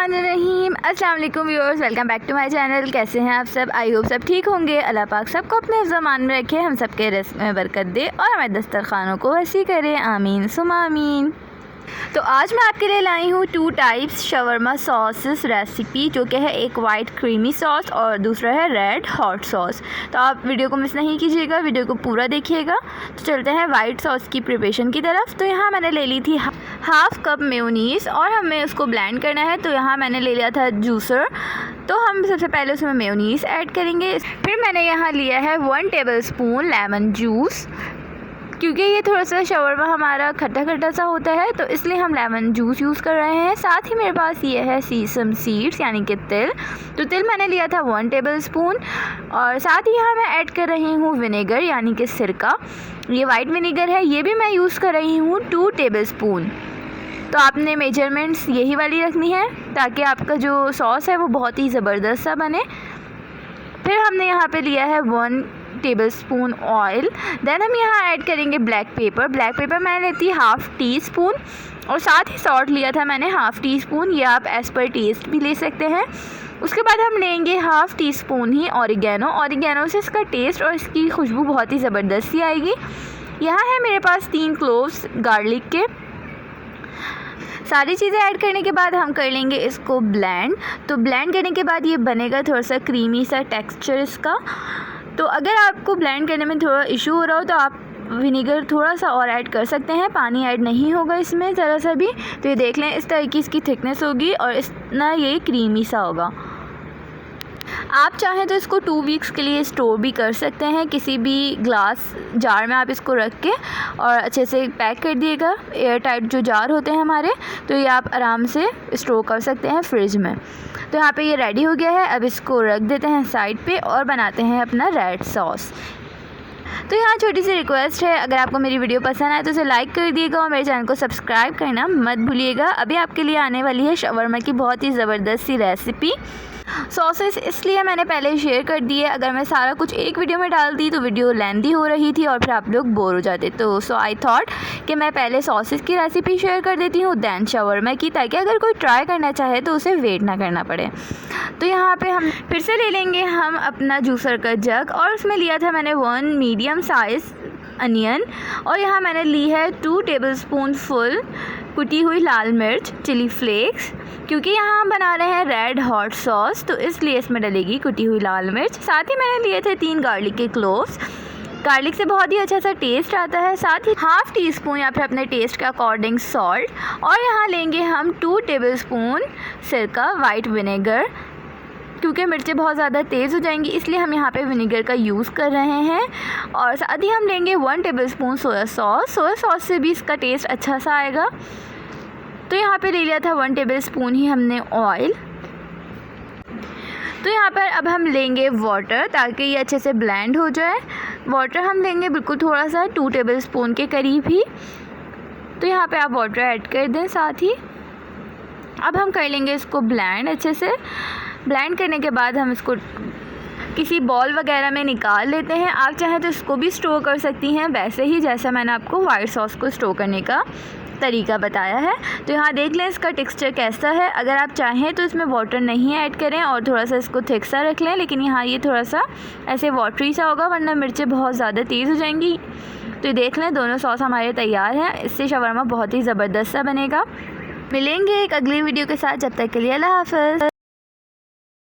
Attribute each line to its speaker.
Speaker 1: बिस्मिल्लाहिर्रहमानिर्रहीम। अस्सलाम वालेकुम viewers, welcome back to my channel. कैसे हैं आप सब? आई होप सब ठीक होंगे। अल्लाह पाक सबको अपने ज़मान में रखे, हम सबके रिज़्क़ में बरकत दे और हमारे दस्तरखानों को वसी करे। आमीन सुम्मा आमीन। तो आज मैं आपके लिए लाई हूँ 2 टाइप्स शवरमा सॉसेस रेसिपी, जो कि है एक वाइट क्रीमी सॉस और दूसरा है रेड हॉट सॉस। तो आप वीडियो को मिस नहीं कीजिएगा, वीडियो को पूरा देखिएगा। तो चलते हैं वाइट सॉस की प्रिपरेशन की तरफ। तो यहाँ मैंने ले ली थी हाफ़ कप मेयोनीज़ और हमें उसको ब्लेंड करना है। तो यहाँ मैंने ले लिया था जूसर। तो हम सबसे पहले उसमें मेयोनीज़ ऐड करेंगे। फिर मैंने यहाँ लिया है 1 टेबलस्पून लेमन जूस, क्योंकि ये थोड़ा सा शवरमा हमारा खट्टा खट्टा सा होता है, तो इसलिए हम लेमन जूस यूज़ कर रहे हैं। साथ ही मेरे पास ये है सीसम सीड्स यानी कि तिल। तो तिल मैंने लिया था 1 टेबलस्पून। और साथ ही यहाँ मैं ऐड कर रही हूँ विनेगर यानी कि सिरका। ये वाइट विनेगर है, ये भी मैं यूज़ कर रही हूँ 2 टेबलस्पून। तो आपने मेजरमेंट्स यही वाली रखनी है ताकि आपका जो सॉस है वो बहुत ही ज़बरदस्त सा बने। फिर हमने यहाँ पे लिया है 1 टेबलस्पून ऑयल। देन हम यहाँ ऐड करेंगे ब्लैक पेपर। ब्लैक पेपर मैंने लेती है हाफ़ टी स्पून और साथ ही सॉल्ट लिया था मैंने हाफ़ टी स्पून। ये आप एज़ पर टेस्ट भी ले सकते हैं। उसके बाद हम लेंगे हाफ़ टी स्पून ही ऑरिगेनो। ऑरिगेनो से इसका टेस्ट और इसकी खुशबू बहुत ही ज़बरदस्त सी आएगी। यहाँ है मेरे पास 3 क्लोव्स गार्लिक के। सारी चीज़ें ऐड करने के बाद हम कर लेंगे इसको ब्लेंड। तो ब्लेंड करने के बाद ये बनेगा थोड़ा सा क्रीमी सा टेक्सचर इसका। तो अगर आपको ब्लेंड करने में थोड़ा इशू हो रहा हो तो आप विनेगर थोड़ा सा और ऐड कर सकते हैं, पानी ऐड नहीं होगा इसमें ज़रा सा भी। तो ये देख लें, इस तरह की इसकी थिकनेस होगी और इतना ये क्रीमी सा होगा। आप चाहें तो इसको 2 वीक्स के लिए स्टोर भी कर सकते हैं, किसी भी ग्लास जार में आप इसको रख के और अच्छे से पैक कर दिएगा। एयर टाइट जो जार होते हैं हमारे, तो ये आप आराम से स्टोर कर सकते हैं फ्रिज में। तो यहाँ पे ये रेडी हो गया है। अब इसको रख देते हैं साइड पे और बनाते हैं अपना रेड सॉस। तो यहाँ छोटी सी रिक्वेस्ट है, अगर आपको मेरी वीडियो पसंद आए तो उसे लाइक कर दिएगा और मेरे चैनल को सब्सक्राइब करना मत भूलिएगा। अभी आपके लिए आने वाली है शवरमा की बहुत ही ज़बरदस्त सी रेसिपी। सॉसेस इसलिए मैंने पहले शेयर कर दिए, अगर मैं सारा कुछ एक वीडियो में डाल दी तो वीडियो लेंथी हो रही थी और फिर आप लोग बोर हो जाते। तो सो आई थॉट कि मैं पहले सॉसेस की रेसिपी शेयर कर देती हूँ दैन शवरमा की, ताकि अगर कोई ट्राई करना चाहे तो उसे वेट ना करना पड़े। तो यहाँ पे हम फिर से ले लेंगे हम अपना जूसर का जग और उसमें लिया था मैंने 1 मीडियम साइज़ अनियन और यहाँ मैंने ली है 2 टेबलस्पून फुल कुटी हुई लाल मिर्च चिली फ्लेक्स। क्योंकि यहाँ हम बना रहे हैं रेड हॉट सॉस, तो इसलिए इसमें डलेगी कुटी हुई लाल मिर्च। साथ ही मैंने लिए थे 3 गार्लिक के क्लोव्स। गार्लिक से बहुत ही अच्छा सा टेस्ट आता है। साथ ही हाफ़ टी स्पून या फिर अपने टेस्ट के अकॉर्डिंग सॉल्ट। और यहाँ लेंगे हम 2 टेबलस्पून सिरका वाइट विनेगर। क्योंकि मिर्चें बहुत ज़्यादा तेज़ हो जाएंगी इसलिए हम यहाँ पे विनेगर का यूज़ कर रहे हैं। और साथ ही हम लेंगे 1 tablespoon soya sauce. Soya sauce से भी इसका टेस्ट अच्छा सा आएगा। तो यहाँ पे ले लिया था 1 टेबलस्पून ही हमने ऑयल। तो यहाँ पर अब हम लेंगे वाटर ताकि ये अच्छे से ब्लेंड हो जाए। वाटर हम लेंगे बिल्कुल थोड़ा सा 2 टेबलस्पून के करीब ही। तो यहाँ पे आप वाटर ऐड कर दें साथ ही। अब हम कर लेंगे इसको ब्लेंड अच्छे से। ब्लेंड करने के बाद हम इसको किसी बॉल वगैरह में निकाल लेते हैं। आप चाहें तो इसको भी स्टोर कर सकती हैं, वैसे ही जैसा मैंने आपको वाइट सॉस को स्टोर करने का तरीका बताया है। तो यहाँ देख लें इसका टेक्सचर कैसा है। अगर आप चाहें तो इसमें वाटर नहीं ऐड करें और थोड़ा सा इसको थिक सा रख लें, लेकिन यहाँ ये थोड़ा सा ऐसे वाटरी सा होगा, वरना मिर्चें बहुत ज़्यादा तेज़ हो जाएंगी। तो ये देख लें, दोनों सॉस हमारे तैयार हैं। इससे शवरमा बहुत ही ज़बरदस्त सा बनेगा। मिलेंगे एक अगली वीडियो के साथ, जब तक के लिए अल्लाह हाफ़िज़।